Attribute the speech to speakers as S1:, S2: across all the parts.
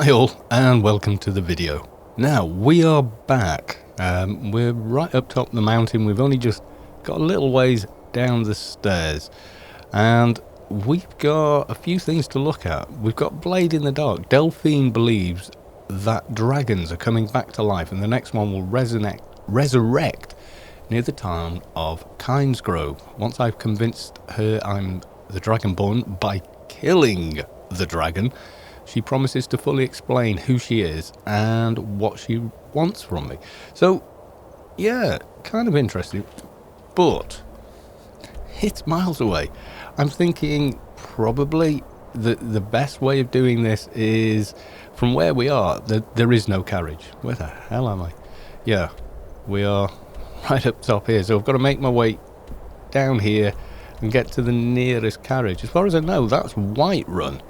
S1: Hi all, and welcome to the video. Now, we are back. We're right up top of the mountain. We've only just got a little ways down the stairs. And we've got a few things to look at. We've got Blade in the Dark. Delphine believes that dragons are coming back to life, and the next one will resurrect near the town of Kynesgrove. Once I've convinced her I'm the Dragonborn by killing the dragon, she promises to fully explain who she is and what she wants from me. So, yeah, kind of interesting, but it's miles away. I'm thinking probably the best way of doing this is from where we are. There is no carriage. Where the hell am I? Yeah, we are right up top here. So I've got to make my way down here and get to the nearest carriage. As far as I know, that's Whiterun.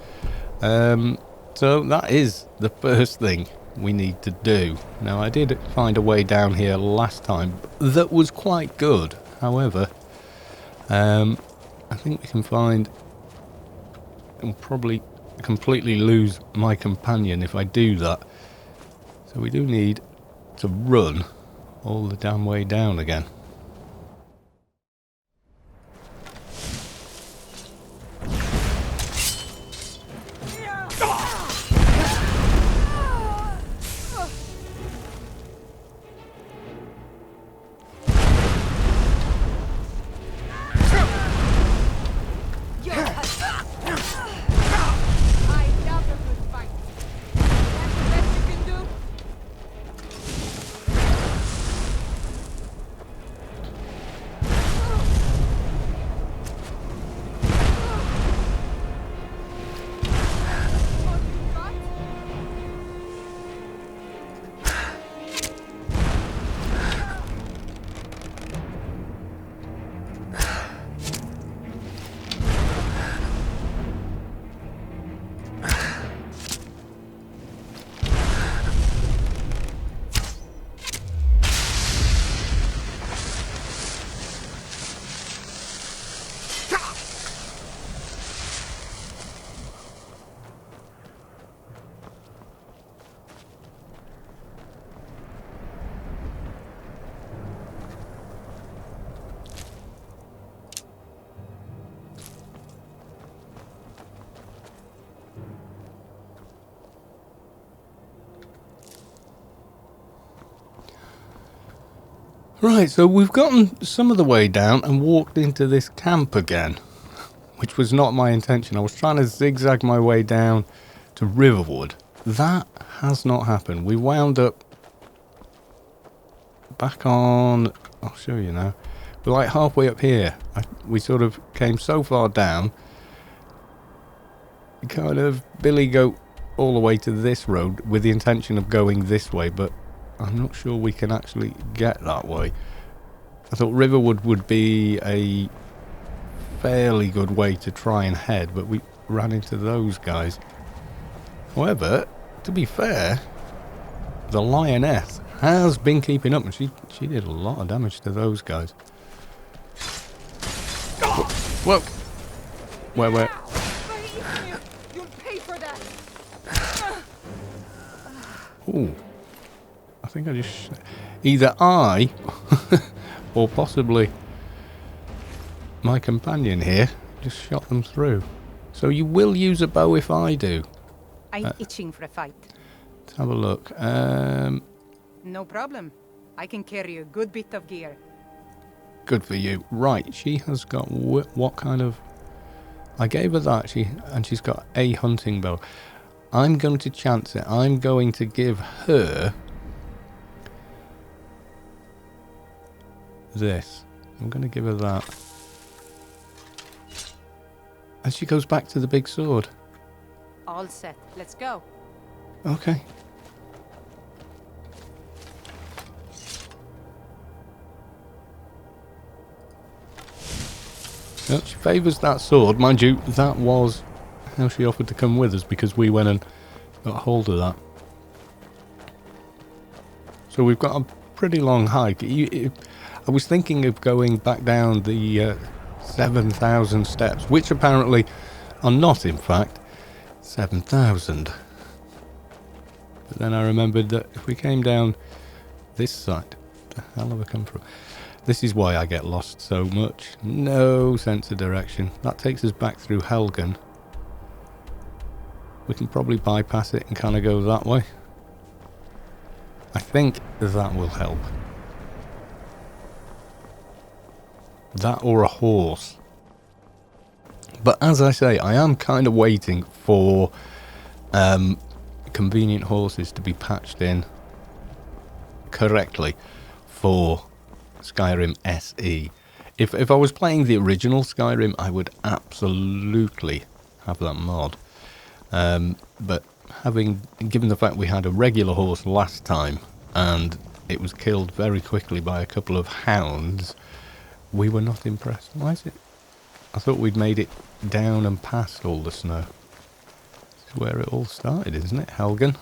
S1: So that is the first thing we need to do. Now, I did find a way down here last time that was quite good. However, I think we can find... I'll probably completely lose my companion if I do that. So we do need to run all the damn way down again. Right, so we've gotten some of the way down and walked into this camp again, which was not my intention. I was trying to zigzag my way down to Riverwood. That has not happened. We wound up back on... I'll show you now. We're like halfway up here. We sort of came so far down. Kind of Billy Goat all the way to this road with the intention of going this way, but I'm not sure we can actually get that way. I thought Riverwood would be a fairly good way to try and head, but we ran into those guys. However, to be fair, the Lioness has been keeping up, and she did a lot of damage to those guys. Whoa! Where?
S2: You'll pay for that.
S1: Ooh. I think I just... Either I, or possibly my companion here, just shot them through. So you will use a bow if I do.
S2: I'm itching for a fight.
S1: Let's have a look.
S2: No problem. I can carry a good bit of gear.
S1: Good for you. Right, she has got... What kind of... I gave her that, and she's got a hunting bow. I'm going to chance it. I'm going to give her... this. I'm going to give her that. And she goes back to the big sword.
S2: All set. Let's go.
S1: Okay. Well, she favours that sword. Mind you, that was how she offered to come with us, because we went and got hold of that. So we've got a pretty long hike. I was thinking of going back down the 7,000 steps, which apparently are not, in fact, 7,000. But then I remembered that if we came down this side, the hell have I come from? This is why I get lost so much. No sense of direction. That takes us back through Helgen. We can probably bypass it and kind of go that way. I think that will help. That or a horse. But as I say, I am kind of waiting for convenient horses to be patched in correctly for Skyrim SE. If I was playing the original Skyrim, I would absolutely have that mod. But given the fact we had a regular horse last time and it was killed very quickly by a couple of hounds, we were not impressed. Why is it? I thought we'd made it down and past all the snow. This is where it all started, isn't it? Helgen.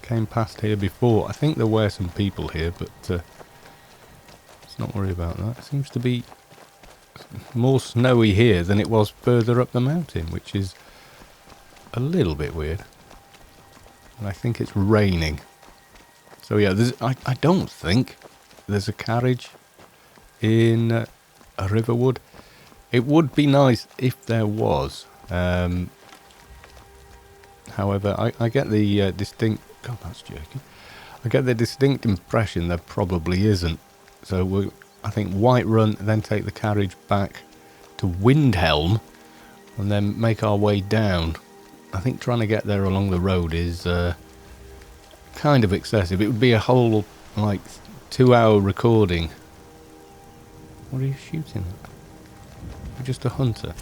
S1: Came past here before. I think there were some people here, but let's not worry about that. It seems to be more snowy here than it was further up the mountain, which is a little bit weird. And I think it's raining. So yeah, I don't think there's a carriage in a Riverwood. It would be nice if there was. However, I get the distinct... God, that's jerky. I get the distinct impression there probably isn't. So I think Whiterun, then take the carriage back to Windhelm, and then make our way down. I think trying to get there along the road is kind of excessive. It would be a whole, like, 2-hour recording. What are you shooting at? You're just a hunter.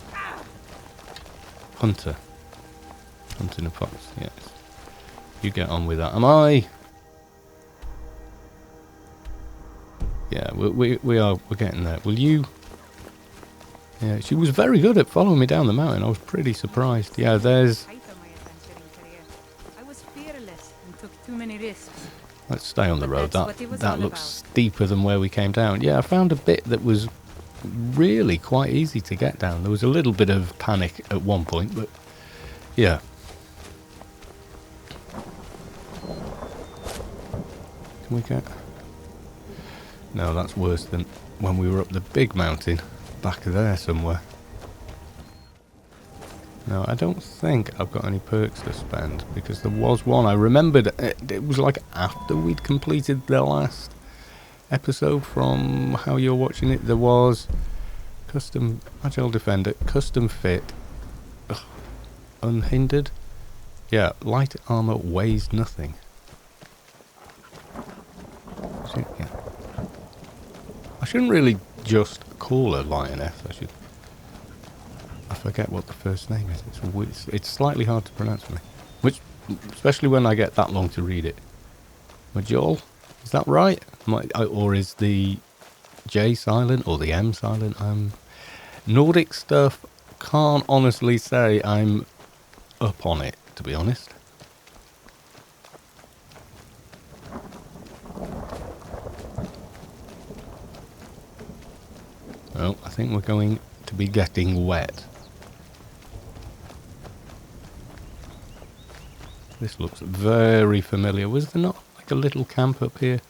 S1: Hunter. Hunting a fox, yes. You get on with that. Am I? Yeah, we're getting there. Will you? Yeah, she was very good at following me down the mountain. I was pretty surprised. Yeah, there's...
S2: I was fearless and took too many risks.
S1: Let's stay on the road. That looks
S2: about.
S1: steeper than where we came down. Yeah, I found a bit that was really quite easy to get down. There was a little bit of panic at one point, but yeah. Can we get... No, that's worse than when we were up the big mountain. Back there somewhere. No, I don't think I've got any perks to spend, because there was one. I remembered it was like after we'd completed the last episode from how you're watching it. There was custom agile defender, custom fit, unhindered. Yeah, light armor weighs nothing. Yeah. I shouldn't really just call her Lioness. I forget what the first name is. It's slightly hard to pronounce for me, which, especially when I get that long to read it. Majol, is that right? Or is the J silent or the M silent? Nordic stuff. Can't honestly say I'm up on it, to be honest. Well, I think we're going to be getting wet. This looks very familiar. Was there not like a little camp up here?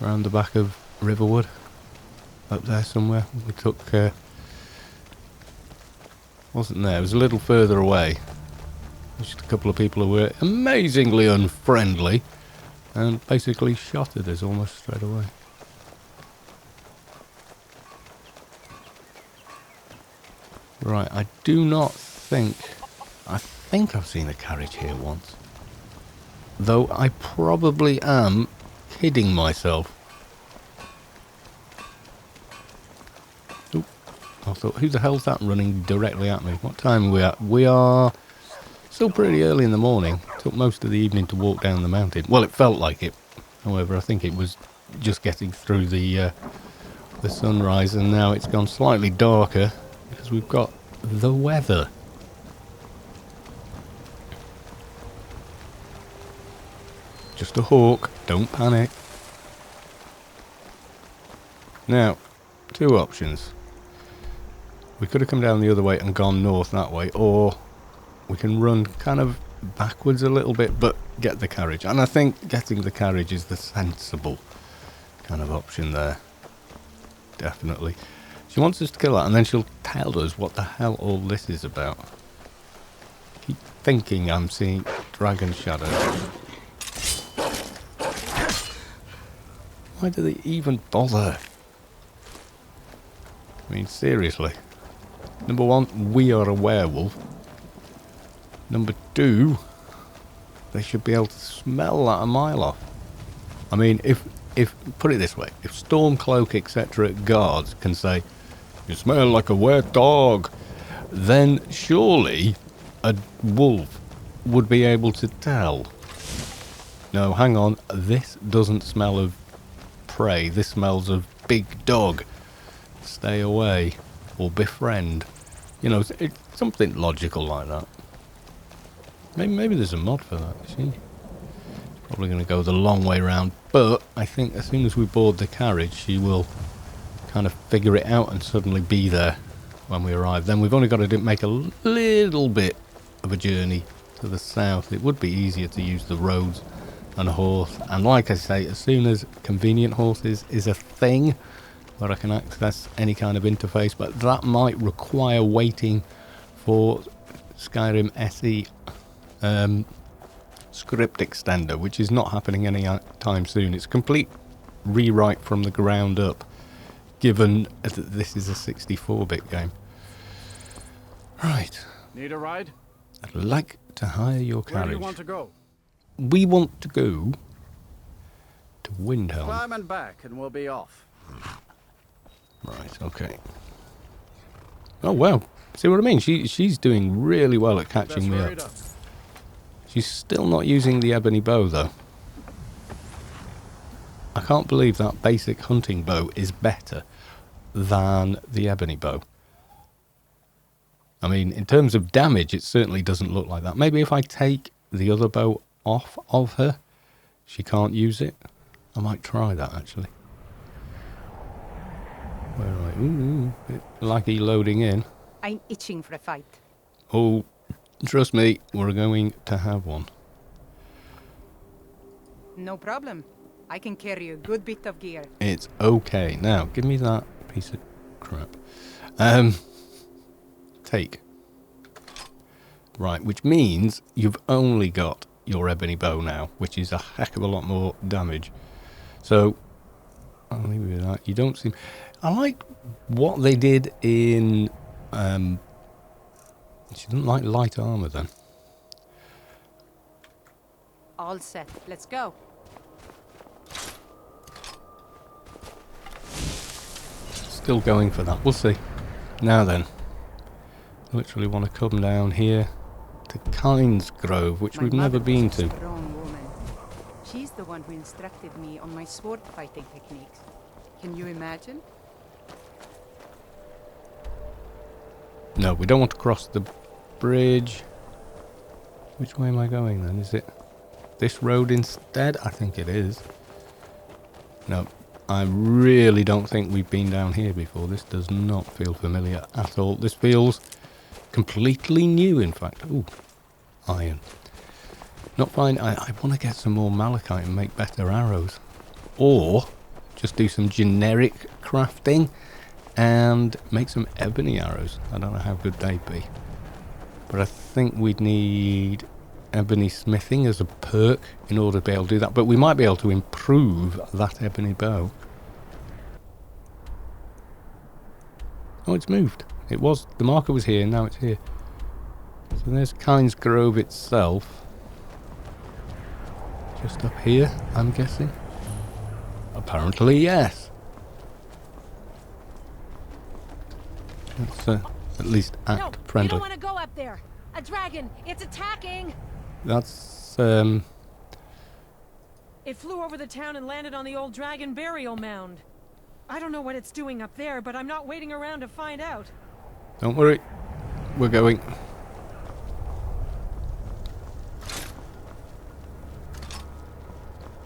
S1: Around the back of Riverwood? Up there somewhere? We took... wasn't there? It was a little further away. Just a couple of people who were amazingly unfriendly and basically shot at us almost straight away. Right, I do not think... I think I've seen a carriage here once. Though I probably am kidding myself. Oop, I thought, who the hell's that running directly at me? What time are we at? We are still pretty early in the morning. Took most of the evening to walk down the mountain. Well, it felt like it. However, I think it was just getting through the sunrise, and now it's gone slightly darker because we've got the weather. Just a hawk, don't panic. Now, two options. We could have come down the other way and gone north that way, or we can run kind of backwards a little bit, but get the carriage. And I think getting the carriage is the sensible kind of option there. Definitely. She wants us to kill that, and then she'll tell us what the hell all this is about. Keep thinking I'm seeing dragon shadows. Why do they even bother? I mean, seriously. Number one, we are a werewolf. Number two, they should be able to smell that a mile off. I mean, if put it this way, if Stormcloak, etc. guards can say, "You smell like a wet dog," then surely a wolf would be able to tell. No, hang on, this doesn't smell of prey, this smells of big dog. Stay away, or befriend. You know, it's something logical like that. Maybe there's a mod for that, see? Probably going to go the long way round, but I think as soon as we board the carriage, she will kind of figure it out and suddenly be there when we arrive. Then we've only got to make a little bit of a journey to the south. It would be easier to use the roads and a horse. And like I say, as soon as convenient horses is a thing where I can access any kind of interface, but that might require waiting for Skyrim SE script extender, which is not happening any time soon. It's complete rewrite from the ground up, given that this is a 64-bit game. Right.
S3: Need a ride?
S1: I'd like to hire your carriage.
S3: Where do you want to go?
S1: We want to go to Windhelm.
S3: Climb and back and we'll be off.
S1: Right, okay. Oh, well. See what I mean? She's doing really well at catching me up. She's still not using the ebony bow, though. I can't believe that basic hunting bow is better than the ebony bow. I mean, in terms of damage, it certainly doesn't look like that. Maybe if I take the other bow off of her, she can't use it. I might try that, actually. Where am I? Ooh, bit laggy loading in.
S2: I'm itching for a fight.
S1: Oh, trust me, we're going to have one.
S2: No problem. I can carry a good bit of gear.
S1: It's okay. Now, give me that piece of crap. Take. Right, which means you've only got your ebony bow now, which is a heck of a lot more damage. So, I'll leave you with that. You don't seem... I like what they did in... She doesn't like light armor then.
S2: All set. Let's go.
S1: Still going for that. We'll see. Now then. I literally want to come down here to Kynes Grove, which we've never been to.
S2: Strong woman. She's the one who instructed me on my sword fighting techniques. Can you imagine?
S1: No, we don't want to cross the bridge. Which way am I going then? Is it this road instead? I think it is. No, I really don't think we've been down here before. This does not feel familiar at all. This feels completely new, in fact. Ooh, iron. Not fine. I want to get some more malachite and make better arrows. Or just do some generic crafting and make some ebony arrows. I don't know how good they'd be. But I think we'd need ebony smithing as a perk in order to be able to do that. But we might be able to improve that ebony bow. Oh, it's moved. It was, the marker was here, now it's here. So there's Kynes Grove itself. Just up here, I'm guessing. Apparently, yes. Let's at least act friendly.
S4: You don't want to go up there. A dragon, it's attacking.
S1: That's
S4: It flew over the town and landed on the old dragon burial mound. I don't know what it's doing up there, but I'm not waiting around to find out.
S1: Don't worry, we're going.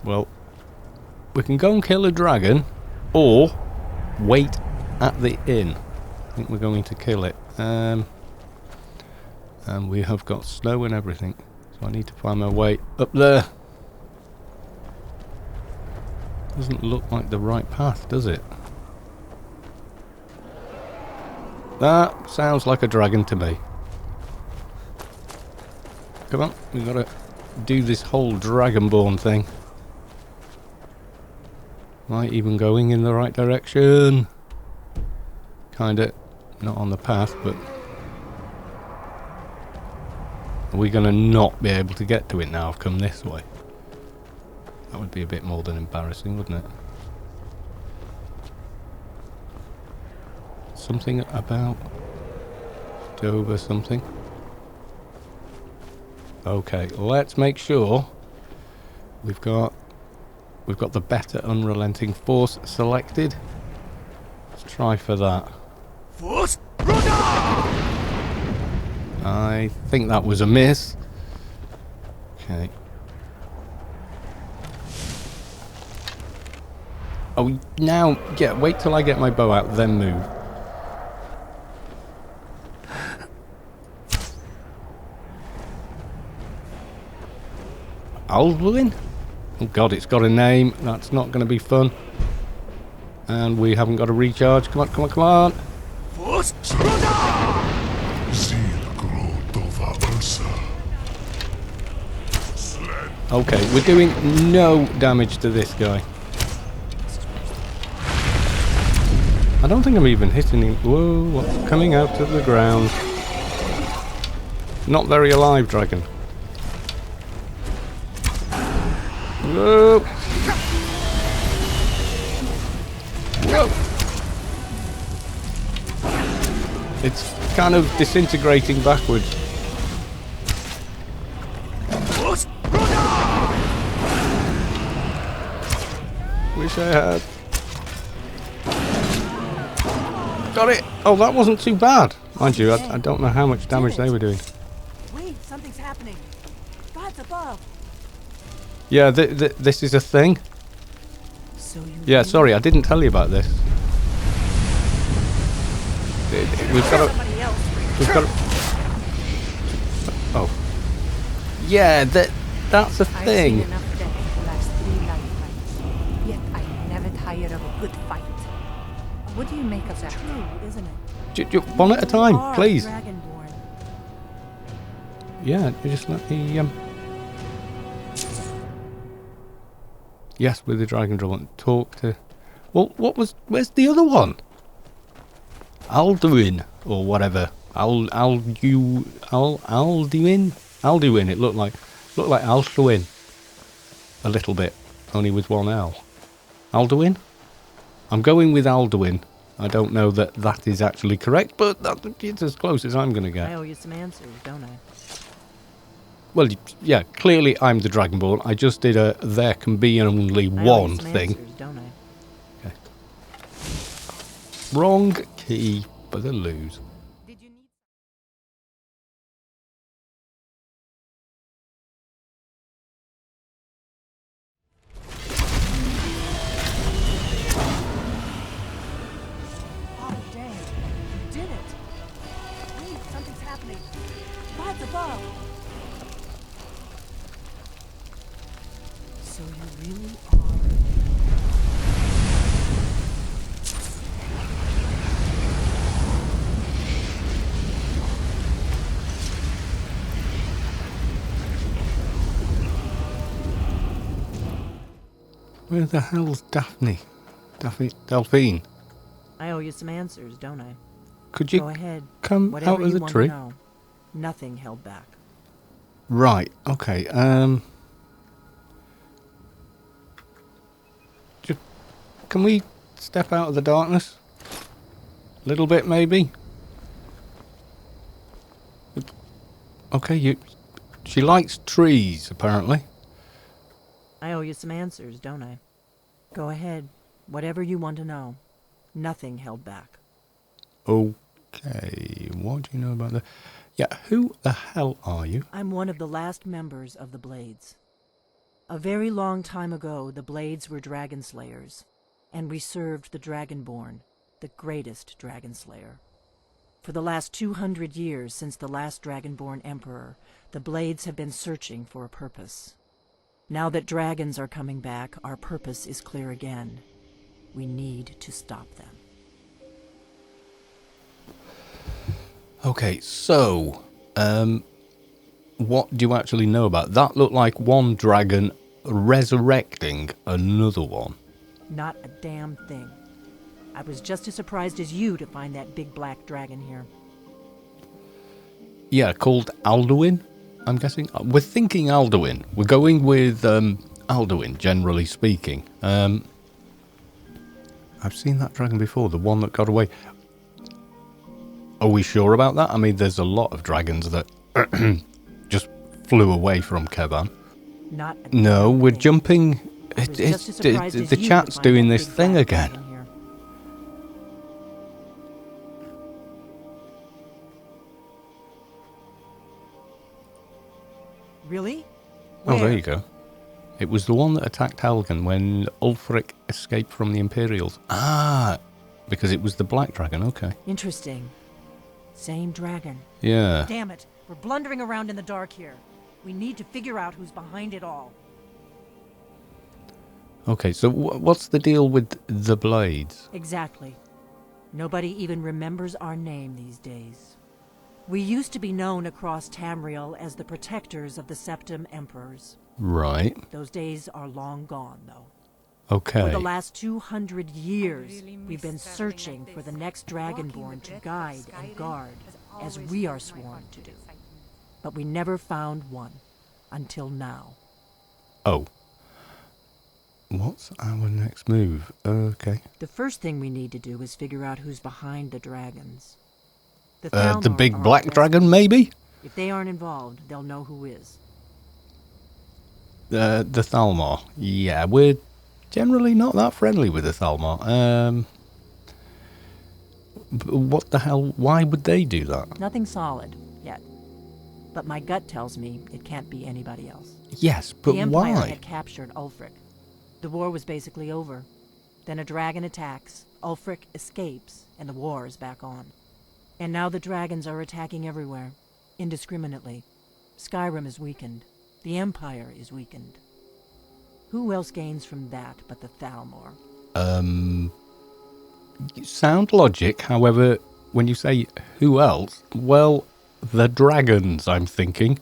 S1: Well, we can go and kill a dragon, or wait at the inn. I think we're going to kill it. I And we have got snow and everything. So I need to find my way up there. Doesn't look like the right path, does it? That sounds like a dragon to me. Come on, we've got to do this whole dragonborn thing. Am I even going in the right direction? Kinda not on the path, but... Are we going to not be able to get to it now I've come this way? That would be a bit more than embarrassing, wouldn't it? Something about Dover something. Okay, let's make sure we've got the better unrelenting force selected. Let's try for that.
S5: Force runner!
S1: I think that was a miss. Okay. Oh, now, yeah, wait till I get my bow out, then move. Alduin? Oh god, it's got a name. That's not going to be fun. And we haven't got a recharge. Come on, come on, come on.
S5: Force runner!
S1: Okay, we're doing no damage to this guy. I don't think I'm even hitting him. Whoa, what's coming out of the ground? Not very alive, dragon. Whoa! Whoa! It's kind of disintegrating backwards. Wish I had. Got it! Oh, that wasn't too bad. Mind you, I don't know how much damage they were doing.
S6: Wait, something's happening. God's above.
S1: Yeah, this is a thing.
S6: So you
S1: Yeah, sorry, I didn't tell you about this. We've got to... Oh. Yeah, that's a
S2: I've
S1: thing.
S2: seen enough death to last 3 lifetimes. Yet I never tire of a good fight. What do you make of that?
S6: true, isn't it?
S1: One at a time,
S6: Are
S1: please.
S6: Dragonborn.
S1: Yeah, you just let me... Yes, with the dragon drawn. Talk to... Well, where's the other one? Alduin, or whatever. Alduin? Alduin, it looked like Alduin. A little bit, only with one L. Alduin? I'm going with Alduin. I don't know that is actually correct, but it's as close as I'm going to get.
S6: I owe you some answers, don't I?
S1: Well, yeah, clearly I'm the Dragonborn. I just did a there can be only
S6: I owe you
S1: one
S6: some
S1: thing.
S6: Answers, don't I?
S1: Okay. Wrong key for the lose.
S2: Did you need...
S6: Oh, dang. You did it. Wait, something's happening. God's above. So you really are...
S1: Where the hell's Daphne? Delphine?
S6: I owe you some answers, don't I?
S1: Could
S6: Go
S1: you
S6: ahead.
S1: come
S6: Whatever
S1: out of
S6: you
S1: the
S6: want
S1: tree?
S6: to know. Nothing held back.
S1: Right, okay, can we step out of the darkness? A little bit, maybe? Okay, she likes trees, apparently.
S6: I owe you some answers, don't I? Go ahead. Whatever you want to know. Nothing held back.
S1: Okay, what do you know about the... Yeah, who the hell are you?
S6: I'm one of the last members of the Blades. A very long time ago, the Blades were dragon slayers, and we served the Dragonborn, the greatest dragon slayer. For the last 200 years since the last Dragonborn Emperor, the Blades have been searching for a purpose. Now that dragons are coming back, our purpose is clear again. We need to stop them.
S1: Okay, so, what do you actually know about that? That looked like one dragon resurrecting another one.
S6: Not a damn thing. I was just as surprised as you to find that big black dragon here.
S1: Yeah, called Alduin, I'm guessing. We're thinking Alduin. We're going with Alduin, generally speaking. I've seen that dragon before, the one that got away. Are we sure about that? I mean, there's a lot of dragons that just flew away from Keban.
S6: Not a
S1: No,
S6: damn
S1: we're
S6: thing.
S1: jumping.
S6: I was just as surprised as
S1: The
S6: you to
S1: chat's
S6: find
S1: doing
S6: that
S1: this
S6: big
S1: thing
S6: black
S1: again.
S6: dragon here. Really?
S1: Oh, there
S6: Where?
S1: you go. It was the one that attacked Helgen when Ulfric escaped from the Imperials. Ah, because it was the black dragon, okay.
S6: Interesting. Same dragon.
S1: Yeah.
S6: Damn it. We're blundering around in the dark here. We need to figure out who's behind it all.
S1: Okay, so what's the deal with the Blades?
S6: Exactly. Nobody even remembers our name these days. We used to be known across Tamriel as the protectors of the Septim Emperors.
S1: Right.
S6: Those days are long gone, though.
S1: Okay.
S6: For the last 200 years,
S2: really
S6: we've been
S2: miss traveling
S6: searching
S2: like
S6: for the
S2: this.
S6: next
S2: Walking
S6: Dragonborn
S2: the
S6: to
S2: breadth of
S6: guide
S2: Skyrim
S6: and guard,
S2: has
S6: as
S2: always
S6: we are
S2: filled my
S6: sworn
S2: heart
S6: to
S2: with
S6: do.
S2: excitement.
S6: But we never found one. Until now.
S1: Oh. What's our next move? Okay.
S6: The first thing we need to do is figure out who's behind the dragons.
S1: The
S6: Thalmor
S1: big
S6: are our
S1: black
S6: best
S1: dragon,
S6: bet.
S1: maybe?
S6: If they aren't involved, they'll know who is.
S1: The Thalmor. Yeah, we're generally not that friendly with the Thalmor. What the hell? Why would they do that?
S6: Nothing solid, yet. But my gut tells me it can't be anybody else.
S1: Yes, but
S6: The Empire
S1: why?
S6: had captured Ulfric. The war was basically over. Then a dragon attacks, Ulfric escapes, and the war is back on. And now the dragons are attacking everywhere, indiscriminately. Skyrim is weakened. The Empire is weakened. Who else gains from that but the Thalmor?
S1: Sound logic, however, when you say who else, well, the dragons, I'm thinking.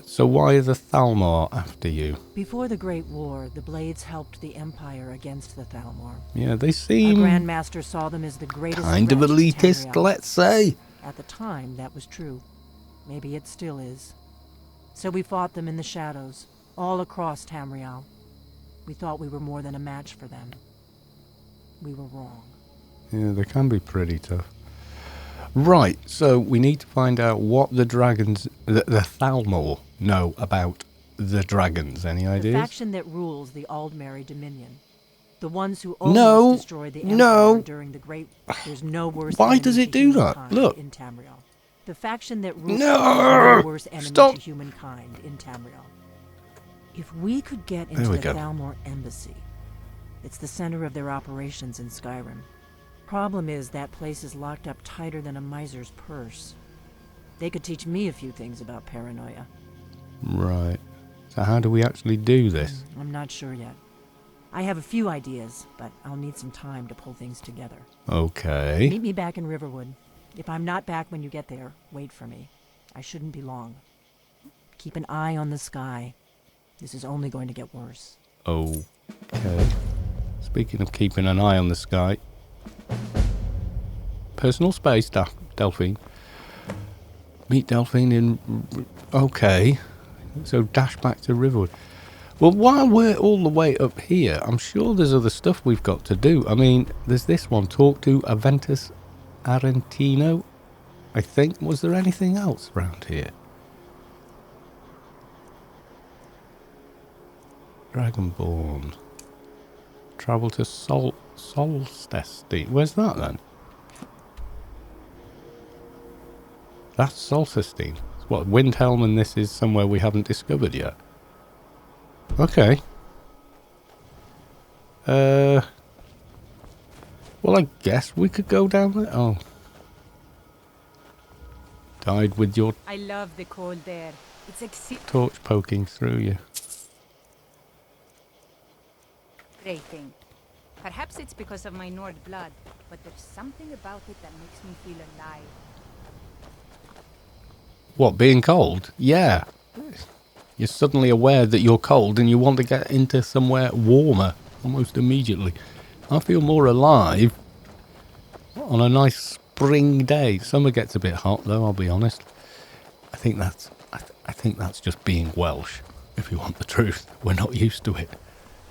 S1: So why are the Thalmor after you?
S6: Before the Great War, the Blades helped the Empire against the Thalmor.
S1: Yeah, they
S6: Our
S1: seem
S6: Grandmaster saw them as the greatest
S1: kind of
S6: threat to
S1: elitist,
S6: Tamriel.
S1: let's say.
S6: At the time, that was true. Maybe it still is. So we fought them in the shadows, all across Tamriel. We thought we were more than a match for them. We were wrong.
S1: Yeah, they can be pretty tough. Right, so we need to find out what the dragons, the Thalmor, know about the dragons. Any
S6: The
S1: ideas?
S6: faction that rules the Aldmeri Dominion. The ones who almost
S1: No,
S6: destroyed the Empire
S1: no.
S6: during the Great... There's no worse
S1: Why
S6: enemy
S1: does it
S6: to
S1: do that?
S6: humankind
S1: Look.
S6: in Tamriel. The faction that rules
S1: No!
S6: there's no worse enemy
S1: Stop.
S6: to humankind in Tamriel. If we could get
S1: There
S6: into
S1: we
S6: the
S1: go.
S6: Thalmor Embassy, it's the center of their operations in Skyrim. Problem is, that place is locked up tighter than a miser's purse. They could teach me a few things about paranoia.
S1: Right. So how do we actually do this?
S6: I'm not sure yet. I have a few ideas, but I'll need some time to pull things together.
S1: Okay.
S6: Meet me back in Riverwood. If I'm not back when you get there, wait for me. I shouldn't be long. Keep an eye on the sky. This is only going to get worse.
S1: Okay. Speaking of keeping an eye on the sky. Personal space, Delphine. Meet Delphine in... Okay. So dash back to Riverwood. Well, while we're all the way up here, I'm sure there's other stuff we've got to do. I mean, there's this one. Talk to Aventus Arentino, I think. Was there anything else around here? Dragonborn. Travel to Solstice. Where's that then? That's Solstice. What, Windhelm, and this is somewhere we haven't discovered yet. Okay. Well, I guess we could go down there. Oh, Died with your
S2: I love the cold air. It's
S1: torch poking through you.
S2: exhilarating. Perhaps it's because of my Nord blood, but there's something about it that makes me feel alive.
S1: What, being cold? Yeah. You're suddenly aware that you're cold and you want to get into somewhere warmer almost immediately. I feel more alive on a nice spring day. Summer gets a bit hot though, I'll be honest. I think that's just being Welsh, if you want the truth. We're not used to it.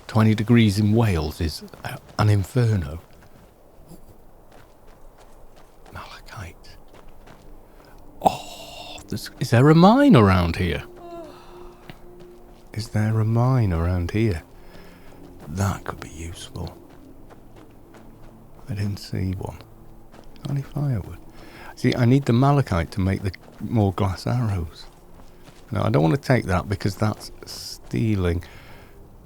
S1: 20 degrees in Wales is an inferno. Malachite. Oh, is there a mine around here? Is there a mine around here? That could be useful. I didn't see one. Only firewood. See, I need the malachite to make the more glass arrows. No, I don't want to take that because that's stealing.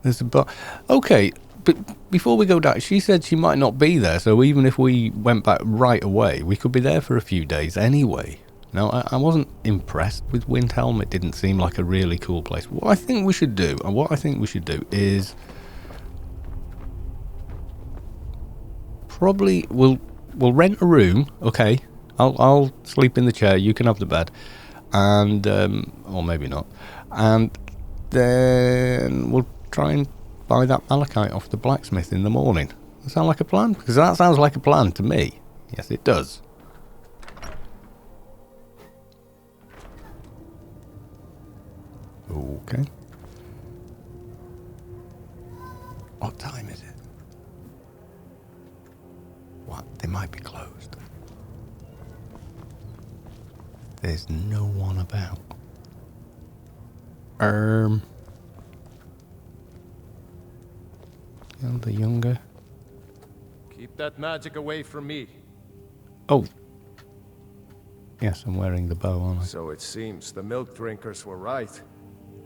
S1: There's a okay, but before we go down, she said she might not be there, so even if we went back right away, we could be there for a few days anyway. Now, I wasn't impressed with Windhelm. It didn't seem like a really cool place. What I think we should do is probably we'll rent a room. Okay, I'll sleep in the chair. You can have the bed, and or maybe not. And then we'll try and buy that malachite off the blacksmith in the morning. Does that sound like a plan? Because that sounds like a plan to me. Yes, it does. Okay. What time is it? What? They might be closed. There's no one about. The younger.
S5: Keep that magic away from me.
S1: Oh. Yes, I'm wearing the bow, aren't I?
S5: So it seems the milk drinkers were right.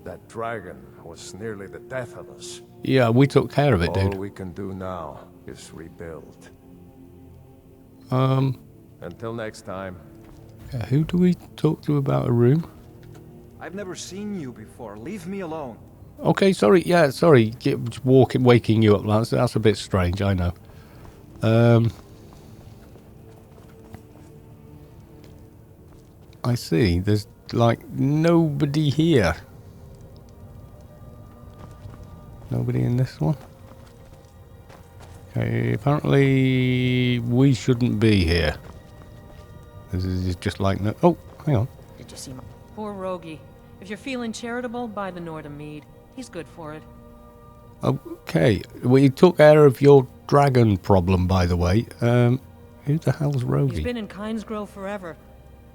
S5: That dragon was nearly the death of us.
S1: Yeah, we took care of it, dude.
S5: All we can do now is rebuild. Until next time.
S1: Who do we talk to about a room?
S7: I've never seen you before. Leave me alone.
S1: Okay, sorry. Yeah, sorry. Waking you up. That's a bit strange, I know. I see. There's, like, nobody here. Nobody in this one? Okay, apparently we shouldn't be here. This is just like no... Oh, hang on.
S4: Did you see my... Poor Rogie. If you're feeling charitable, buy the Nordham mead. He's good for it.
S1: Okay, we took care of your dragon problem, by the way. Who the hell's Rogie?
S4: He's been in Kynesgrove forever.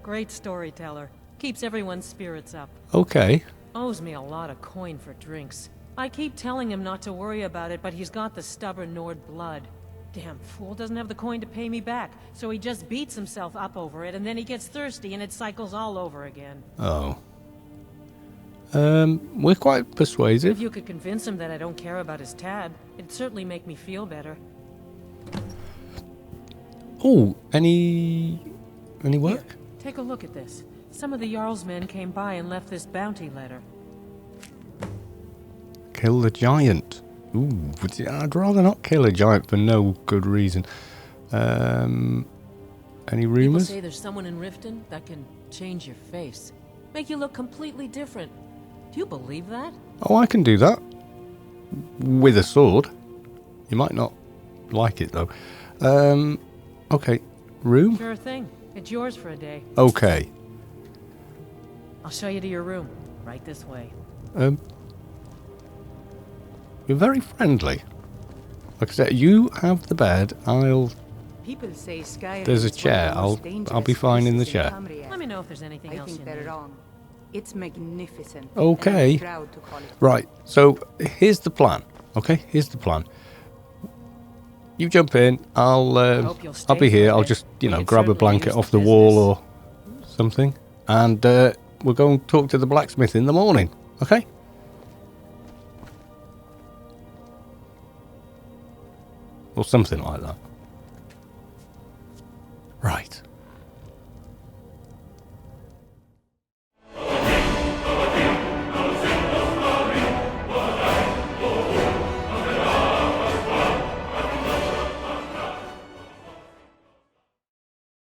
S4: Great storyteller. Keeps everyone's spirits up.
S1: Okay.
S4: Owes me a lot of coin for drinks. I keep telling him not to worry about it, but he's got the stubborn Nord blood. Damn fool doesn't have the coin to pay me back, so he just beats himself up over it, and then he gets thirsty and it cycles all over again.
S1: Oh. We're quite persuasive.
S4: If you could convince him that I don't care about his tad, it'd certainly make me feel better.
S1: Oh, any work?
S4: Here, take a look at this. Some of the Jarl's men came by and left this bounty letter.
S1: Kill the giant. Ooh, but I'd rather not kill a giant for no good reason. Any
S4: People
S1: rumors?
S4: say there's someone in Riften that can change your face. Make you look completely different. Do you believe that?
S1: Oh, I can do that. With a sword. You might not like it, though. Okay. Room?
S4: Sure thing. It's yours for a day.
S1: Okay.
S4: I'll show you to your room. Right this way.
S1: You're very friendly. Like I said, you have the bed.
S2: People say Skyrim
S1: There's a
S2: is one of
S1: chair.
S2: the most
S1: I'll
S2: dangerous
S1: be fine in the
S2: places
S1: chair.
S2: Tamriel.
S4: Let me know if there's anything
S2: I
S4: else
S2: think
S4: you
S2: they're
S4: need.
S2: wrong. It's magnificent.
S1: Okay.
S2: And I'm proud to call it.
S1: Right. So here's the plan. Okay. Here's the plan. You jump in. I'll
S4: hope you'll
S1: be
S4: stay
S1: here.
S4: for a
S1: I'll
S4: bit.
S1: just
S4: We could
S1: grab a
S4: certainly
S1: blanket
S4: use
S1: off
S4: the
S1: the wall
S4: business.
S1: or something, and we'll go and talk to the blacksmith in the morning. Okay. Or something like that. Right.